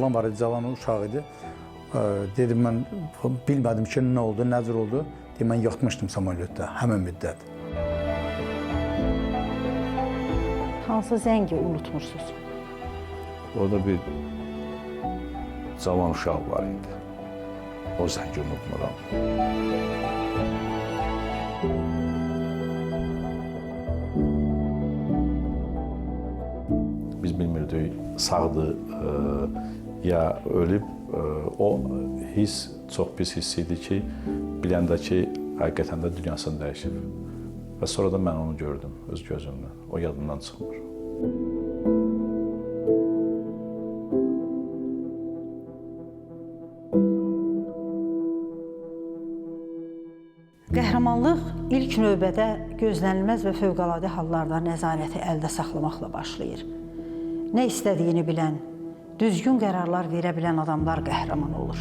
oğlan var idi, cavan uşaq idi. Dedim, mən bilmədim ki, nə oldu, nəzir oldu. Dedim, mən yatmışdım samolyotda, həmin müddət. Hansı zəngi unutmursunuz? Orada bir cavan uşaq var idi. O zəngi unutmuram. Biz bilmirdik, sağdır ya ölüb. O his çox pis hiss idi ki, biləndə ki, həqiqətən də dünyasını dəyişib. Və sonra da mən onu gördüm öz gözümlə. O yadımdan çıxmır. Qəhrəmanlıq ilk növbədə gözlənilməz və fövqəladə hallarda nəzarəti əldə saxlamaqla başlayır. Nə istədiyini bilən, düzgün qərarlar verə bilən adamlar qəhrəman olur.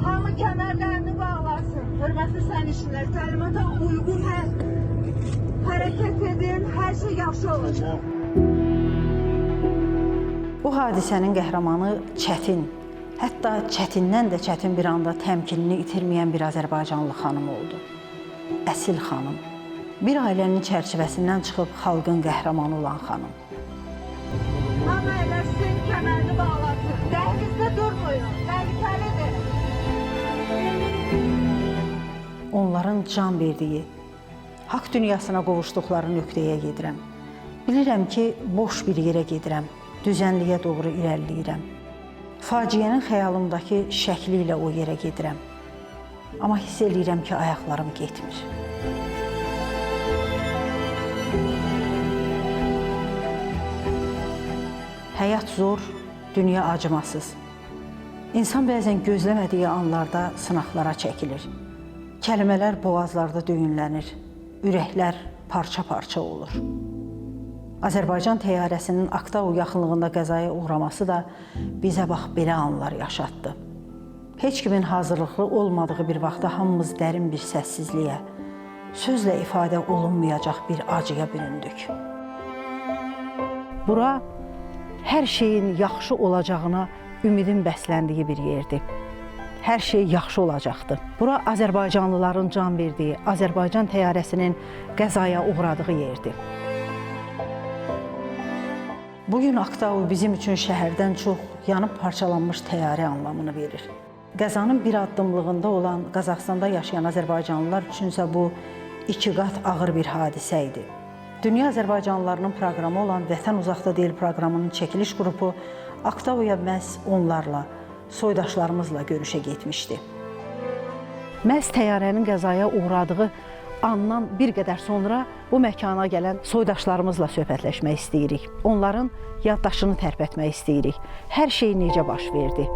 Hamı kəmərlərini bağlasın. Hörmətli sərnişinlər, təlimata uyğun hərəkət edin, hər şey yaxşı olacaq. Bu hadisənin qəhrəmanı çətin, hətta çətindən də çətin bir anda təmkinini itirməyən bir Azərbaycanlı xanım oldu. Əsil xanım, bir ailənin çərçivəsindən çıxıb xalqın qəhrəmanı olan xanım. Hamı eləsin, kəmərini bağlasın. Dəhlizdə durmayın, təhlükəlidir. Onların can verdiyi, haqq dünyasına qovuşduqları nöqtəyə gedirəm. Bilirəm ki, boş bir yerə gedirəm, düzənliyə doğru irəliləyirəm. Faciənin xəyalımdakı şəkli ilə o yerə gedirəm. Amma hiss eləyirəm ki, ayaqlarım getmir. Həyat zor, dünya acımasız. İnsan bəzən gözləmədiyi anlarda sınaqlara çəkilir. Kəlmələr boğazlarda düyünlənir, ürəklər parça-parça olur. Azərbaycan təyyarəsinin Aktau yaxınlığında qəzaya uğraması da bizə bax belə anlar yaşatdı. Heç kimin hazırlıqlı olmadığı bir vaxtda hamımız dərin bir səssizliyə, sözlə ifadə olunmayacaq bir acıya büründük. Bura hər şeyin yaxşı olacağına ümidin bəsləndiyi bir yerdir. Hər şey yaxşı olacaqdı. Bura Azərbaycanlıların can verdiyi, Azərbaycan təyyarəsinin qəzaya uğradığı yerdir. Bugün Aktau bizim üçün şəhərdən çox yanıb parçalanmış təyyarə anlamını verir. Qəzanın bir addımlığında olan Qazaxstanda yaşayan Azərbaycanlılar üçünsə bu iki qat ağır bir hadisə idi. Dünya Azərbaycanlılarının proqramı olan Vətən Uzaqda Deyil proqramının çəkiliş qrupu Aktauya məhz onlarla, soydaşlarımızla görüşə getmişdi. Məhz təyyarənin qəzaya uğradığı andan bir qədər sonra bu məkana gələn soydaşlarımızla söhbətləşmək istəyirik. Onların yaddaşını tərpətmək istəyirik. Hər şey necə baş verdi?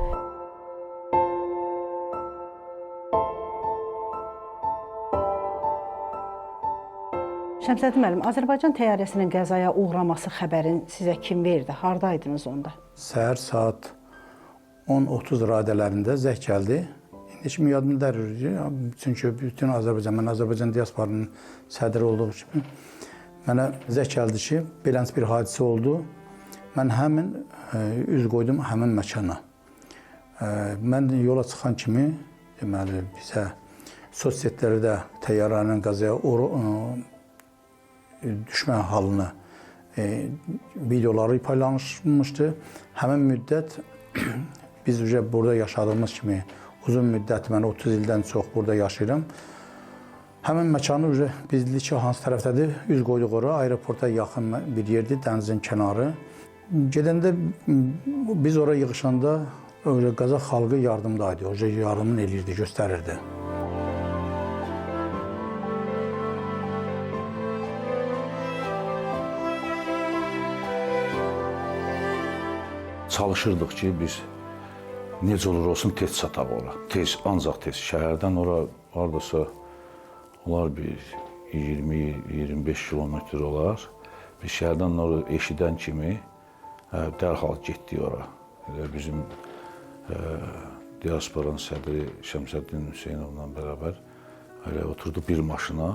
Şəmsəddin müəllim, Azərbaycan təyyarəsinin qəzaya uğraması xəbərin sizə kim verdi? Hardaydınız onda? Səhər saat 10:30 radələrində zəng gəldi. İndi kimi yadımda dərdir, çünki bütün Azərbaycan, mən Azərbaycan diasporunun sədri olduğu kimi mənə zəng gəldi ki, beləncə bir hadisə oldu. Mən həmin üz qoydum həmin məkana. Mən yola çıxan kimi, deməli, bizə sosiallərdə təyyarənin qəzaya düşmə halını videoları paylaşmışdı. Həmin müddət biz burada yaşadığımız kimi uzun müddət, mən 30 ildən çox burada yaşayıram. Həmin məkanı biz dedik ki, hansı tərəfdədir? Üz qoyduq ora, aeroporta yaxın bir yerdir, dənizin kənarı. Gedəndə biz ora yığışanda Qazax xalqı yardımdaydı, yardımını eləyirdi, göstərirdi. Çalışırdıq ki, biz necə olur olsun tez çataq ora. Tez, ancaq tez. Şəhərdən ora hardasa olar bir 20-25 kilometr olar. Biz şəhərdən ora eşidən kimi dərhal getdik ora. Bizim diasporanın sədri Şəmsəddin Hüseynovla bərabər oturdu bir maşına.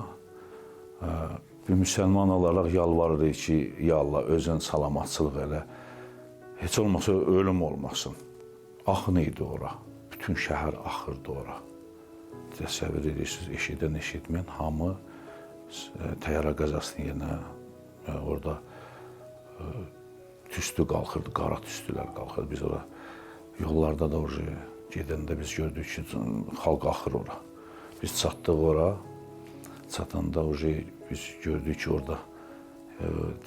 Bir müsəlman olaraq yalvarırıq ki, ya Allah, özün salamatçılıq elə. Heç olmasa ölüm olmasın. axın idi ora. Bütün şəhər axırdı ora. Təsəvvür edirsiniz, eşidən, eşitməyən hamı təyyarə qəzasının yerinə orada tüstü qalxırdı, qara tüstülər qalxırdı. Biz ora yollarda da gedəndə biz gördük ki, xalq axır ora. Biz çatdıq ora, çatanda biz gördük ki, orada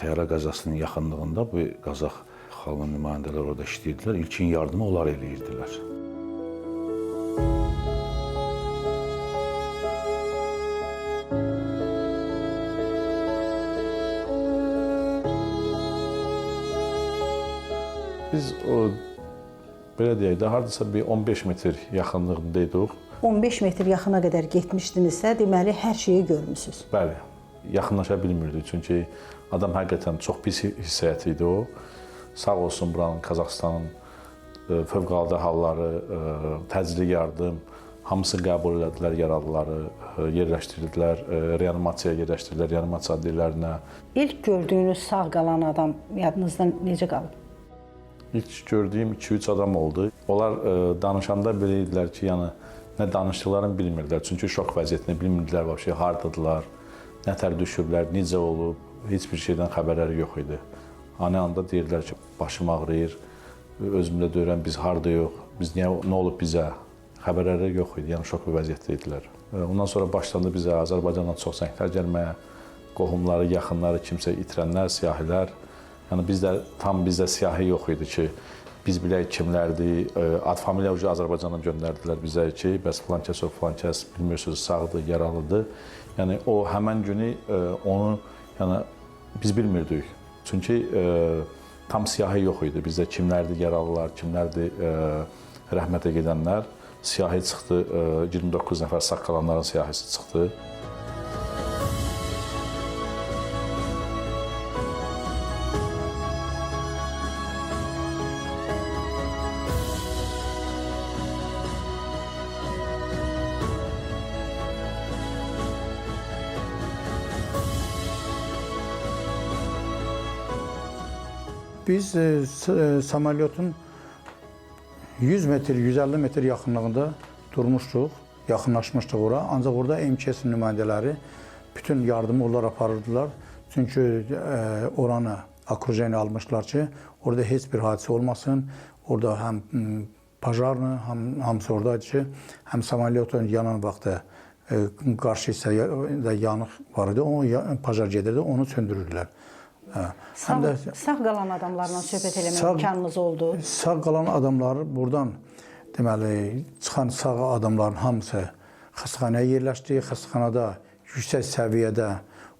təyyarə qəzasının yaxınlığında bu Qazax xalqın nümayəndələr orada işləyirdilər. İlkin yardımı onlar eləyirdilər. Biz belə deyək də, hardasa bir 15 metr yaxınlığındaydıq. 15 metr yaxına qədər getmişdinizsə, deməli hər şeyi görmüsünüz. Bəli, yaxınlaşa bilmirdik. Çünki adam həqiqətən çox pis hissiyat idi o. Sağ olsun buranın, Qazaxıstanın fövqəladə halları, təcili yardım, hamısı qəbul elədilər yaralıları, yerləşdirdilər, reanimasiyaya yerləşdirdilər, reanimasiya adlilərinə. İlk gördüyünüz sağ qalan adam yadınızdan necə qalıb? İlk gördüyüm 2-3 adam oldu. Onlar danışanda belə idilər ki, yəni nə danışdıqlarını bilmirdilər. Çünki şok vəziyyətini bilmirdilər, vəbşə hardadılar, nətər düşüblər, necə olub, heç bir şeydən xəbərləri yox idi. Ani anda deyirdilər ki, başım ağrıyır, özümdə deyirəm, biz hardayıq, nə olub bizə, xəbərləri yox idi, yəni şok bir vəziyyətdə idilər. Ondan sonra başlandı bizə Azərbaycandan çox zənglər gəlməyə, qohumları, yaxınları, kimsə itirənlər, siyahilər. Yəni bizdə siyahı yox idi ki, biz bilək kimlərdir, ad familiya Azərbaycandan göndərdilər bizə ki, bəs filankəs o filankəs bilmirsiniz, sağdır, yaralıdır. Yəni o həmən günü onu yəni biz bilmirdik. Çünki tam siyahı yox idi. Bizdə kimlərdir yaralılar, kimlərdir rəhmətə gedənlər. Siyahı çıxdı, 29 nəfər sağ qalanların siyahısı çıxdı. Biz samolyotun 100 metr, 150 metr yaxınlığında durmuşduq, yaxınlaşmışdıq ora. Ancaq orada MKS nümayəndələri bütün yardımı onlar aparırdılar. Çünki oranı akrujeni almışlar ki, orada heç bir hadisə olmasın. Orada həm pajarlı, hamısı oradaydı ki, həm samolyotun yanan vaxtı qarşı hissədə yanıq var idi, o pajar gedirdi, onu söndürürdülər. Sağ qalan adamlarla söhbət eləmək imkanınız oldu? Sağ qalan adamlar buradan, deməli, çıxan sağ adamların hamısı xəstəxanaya yerləşdi. Xəstəxanada yüksək səviyyədə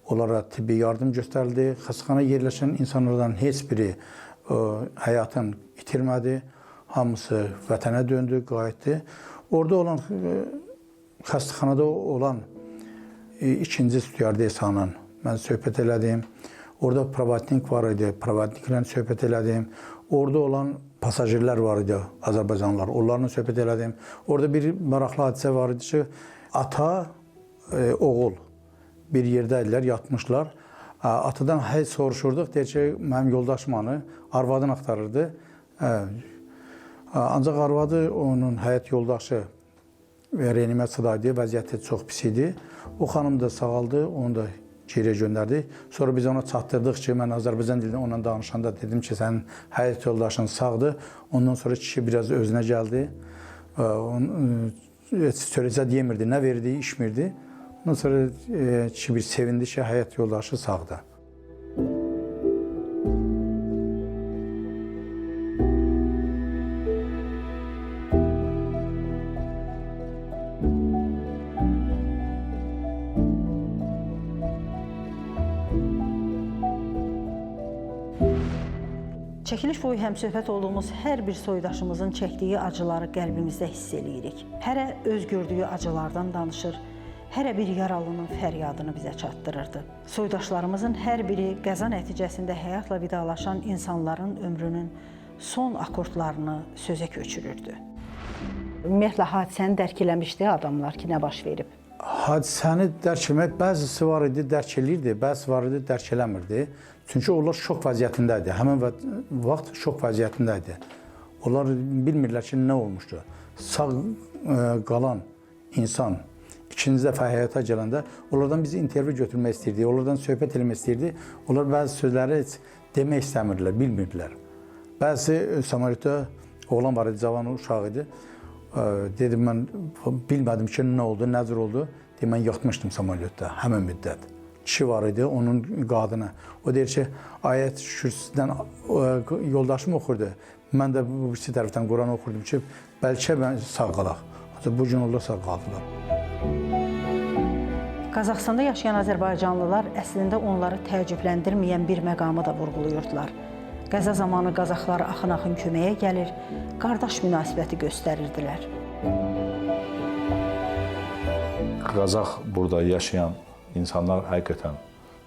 onlara tibbi yardım göstərildi. Xəstəxanaya yerləşən insanlardan heç biri həyatını itirmədi. Hamısı vətənə döndü, qayıtdı. Orada olan, xəstəxanada olan ikinci stüardesanın mən söhbət elədim. Orada provatnik var idi, provatniklə söhbət elədim. Orada olan pasajirlər var idi, Azərbaycanlılar, onlarla söhbət elədim. Orada bir maraqlı hadisə var idi ki, ata, oğul bir yerdədirlər, yatmışlar. Atadan hey soruşurduq, deyir ki, mənim yoldaşım anı, arvadını axtarırdı. Ancaq arvadı onun həyat yoldaşı reanimasiyadaydı, vəziyyəti çox pis idi. O xanım da sağaldı, onu da geriyə göndərdi. Sonra biz ona çatdırdıq ki, mən Azərbaycan dilində onunla danışanda dedim ki, sənin həyat yoldaşın sağdır. Ondan sonra kişi biraz özünə gəldi. Söyləyəcək demirdi, nə verdi, içmirdi. Ondan sonra kişi bir sevindi ki, həyat yoldaşı sağdır. Çəkiliş boyu həmsöhbət olduğumuz hər bir soydaşımızın çəkdiyi acıları qəlbimizdə hiss eləyirik. Hərə öz gördüyü acılardan danışır, hərə bir yaralının fəryadını bizə çatdırırdı. Soydaşlarımızın hər biri qəza nəticəsində həyatla vidalaşan insanların ömrünün son akordlarını sözə köçürürdü. Ümumiyyətlə, hadisəni dərk eləmişdi adamlar ki, nə baş verib? Hadisəni dərk eləmək, bəzisi var idi, dərk eləyirdi, bəzisi var idi, dərk eləmirdi. Çünki onlar şok vəziyyətində idi. Həmin vaxt şok vəziyyətində idi. Onlar bilmirlər ki, nə olmuşdu. Sağ qalan insan ikinci dəfə həyata gələndə onlardan biz intervyu götürmək istəyirdik, onlardan söhbət eləmək istəyirdik. Onlar bəzi sözləri heç demək istəmirdilər, bilmirdilər. Bəzi samolyotda oğlan var idi, cavan uşaq idi. Dedim, mən bilmədim ki, nə oldu, nəzir oldu. Dedim, mən yatmışdım samolyotda həmin müddət. Kişi var idi, onun qadını. O deyir ki, ayət kürsüdən yoldaşım oxurdu. Mən də bu birisi tərəfdən Quran oxurdum ki, bəlkə mən sağ qalaq. Bu gün onlar sağ qaldılar. Qazaxstanda yaşayan azərbaycanlılar əslində onları təəccübləndirməyən bir məqamı da vurğuluyurdular. Qəza zamanı qazaxlar axın-axın köməyə gəlir, qardaş münasibəti göstərirdilər. Qazax burada yaşayan insanlar həqiqətən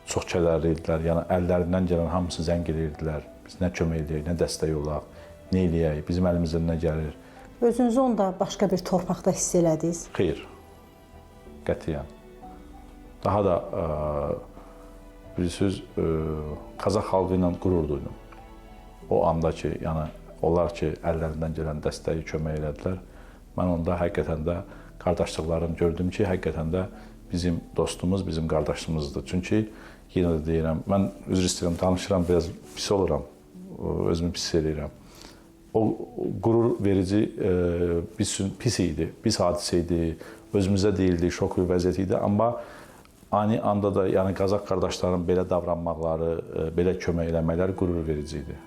çox kədərli idilər. Yəni əllərindən gələn hamısı zəng edirdilər. Biz nə kömək edək, nə dəstək olaq, nə eləyək, bizim əlimizdən nə gəlir. Özünüzü onda başqa bir torpaqda hiss elədiniz? Xeyr, qətiyyən. Daha da bilirsiniz, Qazax xalqı ilə qürur duydum. O anda ki, yəni onlar ki, əllərindən gələn dəstəyi kömək elədilər. Mən onda həqiqətən də qardaşlıqlarını gördüm ki, həqiqətən də bizim dostumuz, bizim qardaşımızdır. Çünki yenə də deyirəm, mən üzr istəyirəm, danışıram, biraz pis oluram, özümü pis eləyirəm. O qürur verici pis idi, pis hadisə idi, özümüzə deyildi, şok bir vəziyyət idi. Amma ani anda da yəni Qazax qardaşların belə davranmaqları, belə kömək eləməkləri qürur verici idi.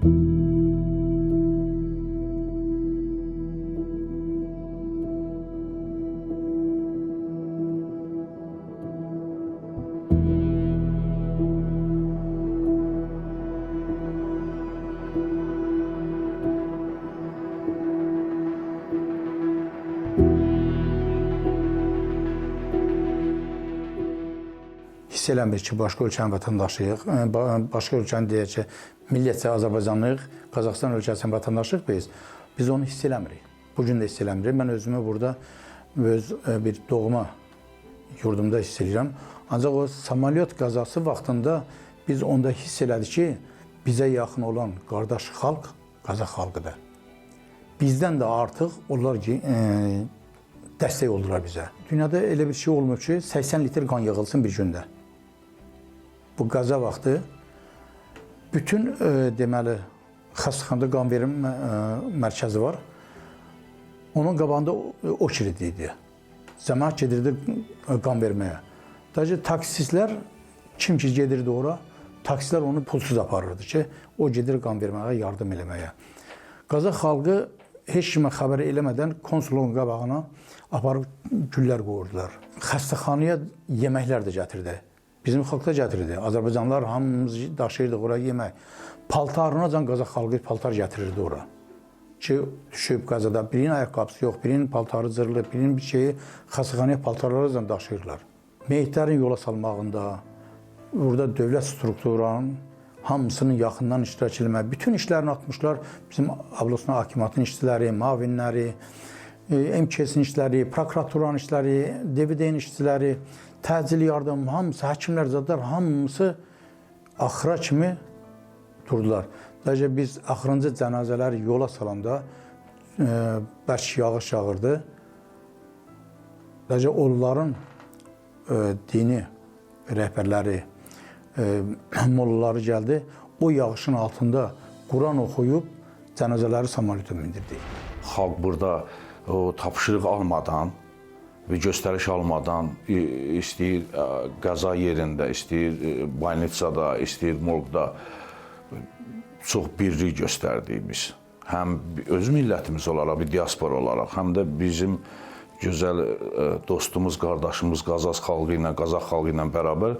Hiss eləmir ki, başqa ölkənin vətəndaşıyıq, başqa ölkənin deyək ki, milliyyətcə Azərbaycanlıyıq, Qazaxıstan ölkəsinin vətəndaşıyıq biz. Biz onu hiss eləmirik. Bugün də hiss eləmirik. Mən özümü burada öz bir doğma yurdumda hiss edirəm. Ancaq o samolyot qəzası vaxtında biz onda hiss elədik ki, bizə yaxın olan qardaş xalq Qazax xalqıdır. Bizdən də artıq onlar ki, dəstək oldular bizə. Dünyada elə bir şey olmuyor ki, 80 litr qan yığılsın bir gündə. Bu qəza vaxtı bütün deməli xəstəxanada qan verim mərkəzi var. Onun qabağında o kilidi idi. Cəmaət gedirdi qan verməyə. Sadəcə taksistlər kim ki gedirdi ora, taksistlər onu pulsuz aparırdı ki, o gedir qan verməyə, yardım eləməyə. Qazax xalqı heç kimə xəbər eləmədən konsulun qabağına aparıb güllər qoyurdular. Xəstəxanaya yeməklər də gətirdi. Bizim xalq da gətirirdi. Azərbaycanlılar hamımız daşıyırdıq ora yemək. Paltarınacan Qazax xalqı paltar gətirirdi ora. Ki, düşüb qəzada birinin ayaqqabısı yox, birinin paltarı zırılıb, birinin bir şeyi xəstəxanaya paltarlarla daşıyırlar. Meyitlərin yola salmağında, burada dövlət strukturanın hamısının yaxından iştirak eləmək, bütün işlərini atmışlar. Bizim Ablosna hakimiyyatının işçiləri, mavinləri, MKS-in işçiləri, prokuraturanın işçiləri, DVD-nin işçiləri, təcil yardım, hamısı, həkimlər, zadlar, hamısı axıra kimi durdular. Sadəcə biz axırıncı cənazələri yola salanda bərk yağış yağırdı. Sadəcə onların dini rəhbərləri, mollaları gəldi. O yağışın altında Quran oxuyub cənazələri samolyota mindirdi. Xalq burada o tapşırıq almadan və göstəriş almadan istəyir qəza yerində, istəyir больницada, istəyir morqda çox birlik göstərdik biz. Həm öz millətimiz olaraq, bir diaspora olaraq, həm də bizim gözəl dostumuz, qardaşımız Qazax xalqı ilə, Qazax xalqı ilə bərabər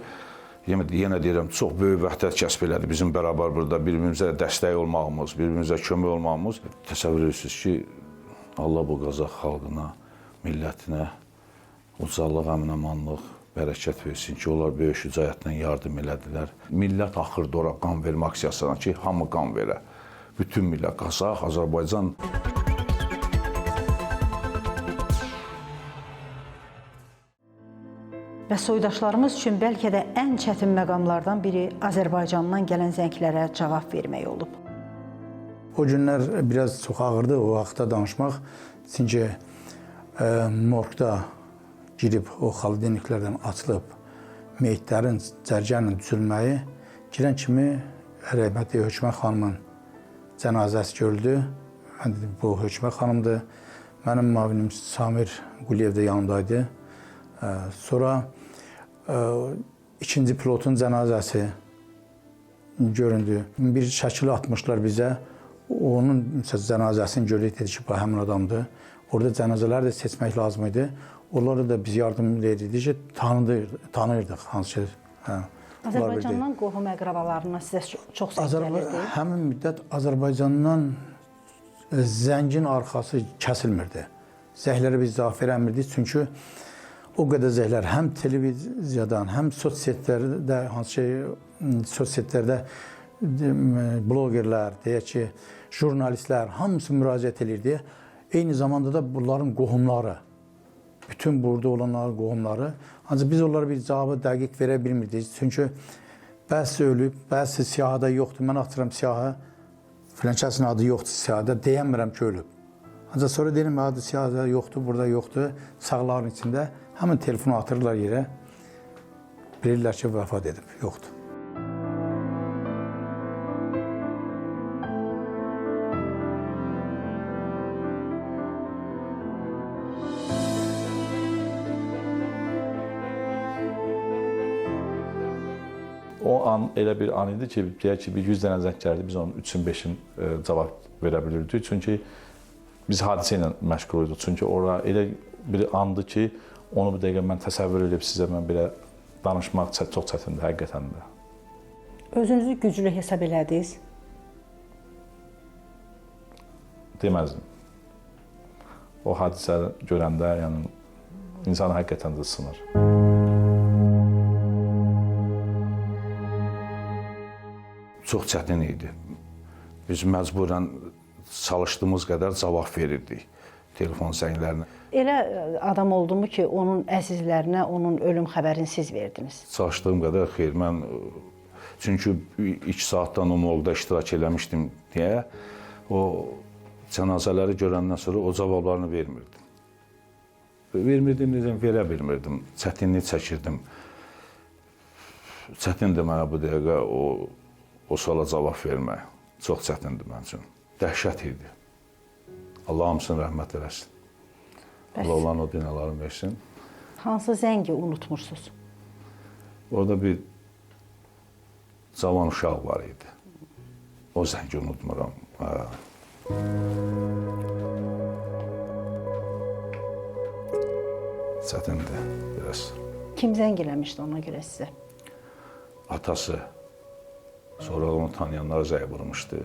yenə deyirəm, çox böyük vəhdət kəsb elədi bizim bərabər burada bir-birimizə dəstək olmağımız, bir-birimizə kömək olmağımız. Təsəvvür edirsiniz ki, Allah bu Qazax xalqına, millətinə ucallıq, əmin-amanlıq, bərəkət versin ki, onlar böyük şücaətlə yardım elədilər. Millət axırda ora qan vermə aksiyasına ki, hamı qan verə. Bütün millət, Qazax, Azərbaycan. Və soydaşlarımız üçün bəlkə də ən çətin məqamlardan biri Azərbaycandan gələn zənglərə cavab vermək olub. O günlər biraz çox ağırdı o vaxtda danışmaq. Çünki morgda girib o xalidinliklərdən açılıb meyitlərin cərgənlə düzülməyi girən kimi rəhmətli Hökümət xanımın cənazəsi görüldü. Mən dedim, bu Hökümət xanımdır. Mənim müavinim Samir Quliyev də yanımdaydı. Sonra ikinci pilotun cənazəsi göründü. Bir şəkil atmışlar bizə. Onun cənazəsini görürük, dedi ki, bu həmin adamdır. Orada cənazələri də seçmək lazım idi. Onlara da biz yardım edirdik ki, tanıyırdıq hansı ki. Azərbaycandan qohum əqrabalarına sizə çox zəng gəlirdi. Həmin müddət Azərbaycandan zəngin arxası kəsilmirdi. Zəhlərə biz cavab verəmirdik, çünki o qədər zəhlər həm televiziyadan, həm sosiallərdə, hansı ki, sosiallərdə blogerlər, deyək ki, jurnalistlər hamısı müraciət edirdi. Eyni zamanda da bunların qohumları, bütün burada olanların qohumları. Ancaq biz onlara bir cavabı dəqiq verə bilmirdik. Çünki bəzi ölüb, bəzi siyahıda yoxdur. Mən atıram siyahı, filankəsin adı yoxdur siyahıda, deyəmirəm ki, ölüb. Ancaq sonra deyirəm, adı siyahıda yoxdur, burada yoxdur, sağların içində. Həmin telefonu atırlar yerə, bilirlər ki, vəfat edib, yoxdur. O an elə bir an idi ki, deyək ki, bir 100 dənə zəng gəldi, biz onun 3-ün 5-in cavab verə bilirdik. Çünki biz hadisə ilə məşğul idik. Çünki ora elə bir andı ki, onu bir dəqiqə mən təsəvvür edib sizə mən belə danışmaq çox çətindir, həqiqətən də. Özünüzü güclü hesab elədiniz? Deməzdim. O hadisə görəndə, yəni, insan həqiqətən də sınır. Çox çətin idi. Biz məcburən çalışdığımız qədər cavab verirdik telefon zənglərinə. Elə adam oldumu ki, onun əzizlərinə onun ölüm xəbərini siz verdiniz? Çalışdığım qədər xeyr, mən çünki 2 saatdan o morgda iştirak eləmişdim deyə o cənazələri görəndən sonra o cavablarını vermirdim. Vermirdim, necə verə bilmirdim, çətinlik çəkirdim. Çətindir mənə bu dəqiqə o suala cavab vermək. Çox çətindir mənim üçün. Dəhşət idi. Allah hamısını rəhmət eləsin. Allah olan o dünyalarını versin. Hansı zəngi unutmursunuz? Orada bir cavan uşaq var idi. O zəngi unutmuram. Çətindir biraz. Kim zəng eləmişdi ona görə sizə? Atası. Sonra onu tanıyanlar zəng vurmuşdu.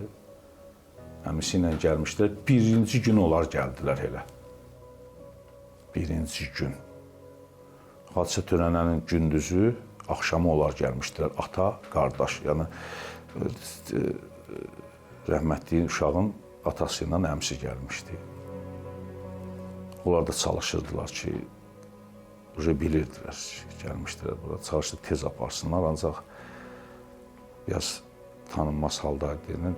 Əmisi ilə gəlmişdilər. Birinci gün onlar gəldilər elə. Birinci gün. Hadisə törənənin gündüzü, axşamı onlar gəlmişdilər. Ata, qardaş, yəni rəhmətli uşağın atası ilə əmsi gəlmişdi. Onlar da çalışırdılar ki, bilirdilər ki, gəlmişdilər bura. Çalışdı tez aparsınlar, ancaq biraz tanınmaz haldaydı.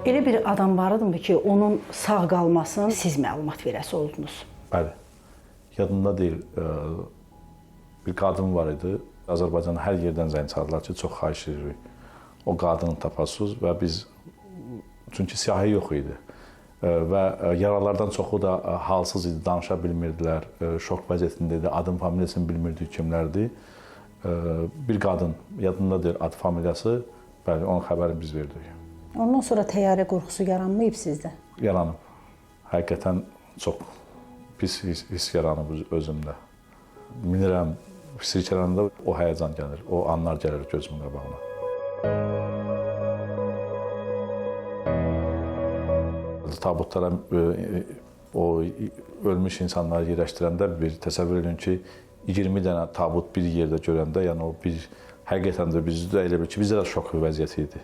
Elə bir adam var idimi ki, onun sağ qalmasını siz məlumat verəsi oldunuz? Bəli. Yadımda deyil, bir qadın var idi. Azərbaycanda hər yerdən zəng çaldılar ki, çox xahiş edirik. O qadını tapasınız və biz, çünki siyahı yox idi və yaralardan çoxu da halsız idi, danışa bilmirdilər, şok vəziyyətində idi, adın familiyasını bilmirdik kimlərdir. Bir qadın, yadımda deyil, adı familiyası, bəli, onun xəbərini biz verdik. Ondan sonra təyyarə qorxusu yaranmayıb sizdə? Yaranıb. Həqiqətən çox pis his yaranıb özümdə. Bilirəm, silkələndə o həyəcan gəlir, o anlar gəlir gözümün qabağına. Tabutlara o ölmüş insanları yerləşdirəndə bir təsəvvür edin ki, 20 dənə tabut bir yerdə görəndə, yəni o bir həqiqətən də bizdə elə bir ki, bizdə də şok vəziyyəti idi.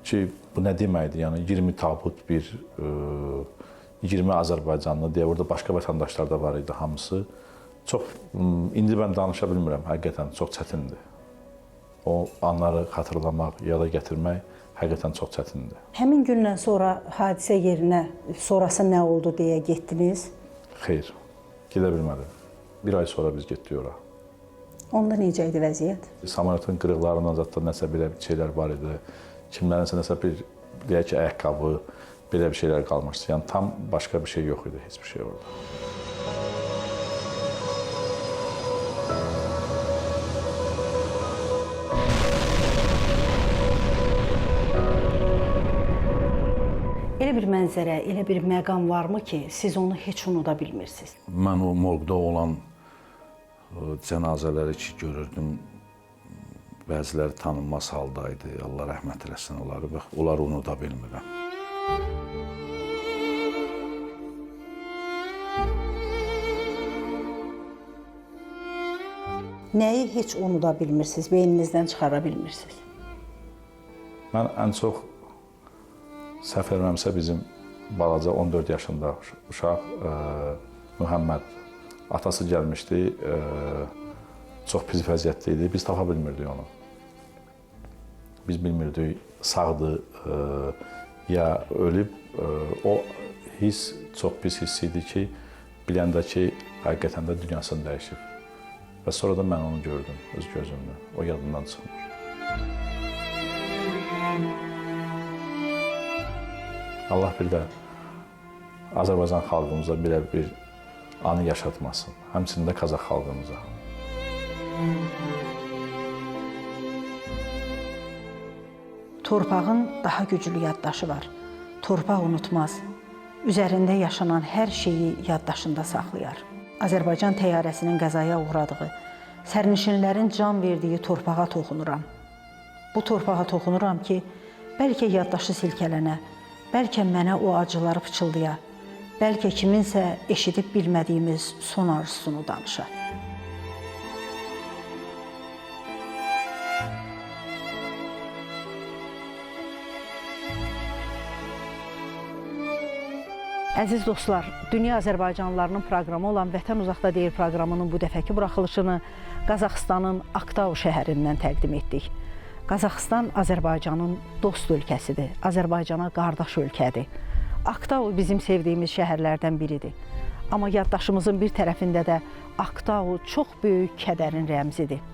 Ki, bu nə deməkdir? Yəni 20 tabut bir 20 Azərbaycanlı deyə, orada başqa vətəndaşlar da var idi hamısı. Çox, indi mən danışa bilmirəm, həqiqətən çox çətindir. O anları xatırlamaq, yada gətirmək həqiqətən çox çətindir. Həmin gündən sonra hadisə yerinə sonrası nə oldu deyə getdiniz? Xeyr, gedə bilmədim. Bir ay sonra biz getdik ora. Onda necə idi vəziyyət? Samolyotun qırıqlarından zətdə nəsə belə şeylər var idi. Kimlərinsə nəsə bir, deyək ki, ayaqqabı, belə bir şeylər qalmışdı. Yəni tam başqa bir şey yox idi, heç bir şey orada. Elə bir mənzərə, elə bir məqam varmı ki, siz onu heç unuda bilmirsiniz? Mən o morqda olan cənazələri ki görürdüm, bəziləri tanınmaz haldaydı. Allah rəhmət eləsin onları. Bax, onları unuda bilmirəm. Nəyi heç unuda bilmirsiniz, beyninizdən çıxara bilmirsiniz? Mən ən çox səhv eləmirəmsə bizim balaca 14 yaşında uşaq Mühəmməd, atası gəlmişdi, çox pis vəziyyətdə idi. Biz tapa bilmirdik onu. Biz bilmirdik sağdır ya ölüb. O his çox pis hiss idi ki, biləndə ki, həqiqətən də dünyasını dəyişib. Və sonra da mən onu gördüm öz gözümlə. O yadımdan çıxmır. Allah bir də Azərbaycan xalqımıza belə bir anı yaşatmasın. Həmçinin də Qazax xalqımıza. Torpağın daha güclü yaddaşı var. Torpaq unutmaz. Üzərində yaşanan hər şeyi yaddaşında saxlayar. Azərbaycan təyyarəsinin qəzaya uğradığı, sərnişinlərin can verdiyi torpağa toxunuram. Bu torpağa toxunuram ki, bəlkə yaddaşı silkələnə, bəlkə mənə o acıları pıçıldaya, bəlkə kiminsə eşidib bilmədiyimiz son arzusunu danışa. Əziz dostlar, Dünya Azərbaycanlılarının proqramı olan Vətən Uzaqda deyil proqramının bu dəfəki buraxılışını Qazaxıstanın Aktau şəhərindən təqdim etdik. Qazaxıstan Azərbaycanın dost ölkəsidir, Azərbaycana qardaş ölkədir. Aktau bizim sevdiyimiz şəhərlərdən biridir. Amma yaddaşımızın bir tərəfində də Aktau çox böyük kədərin rəmzidir.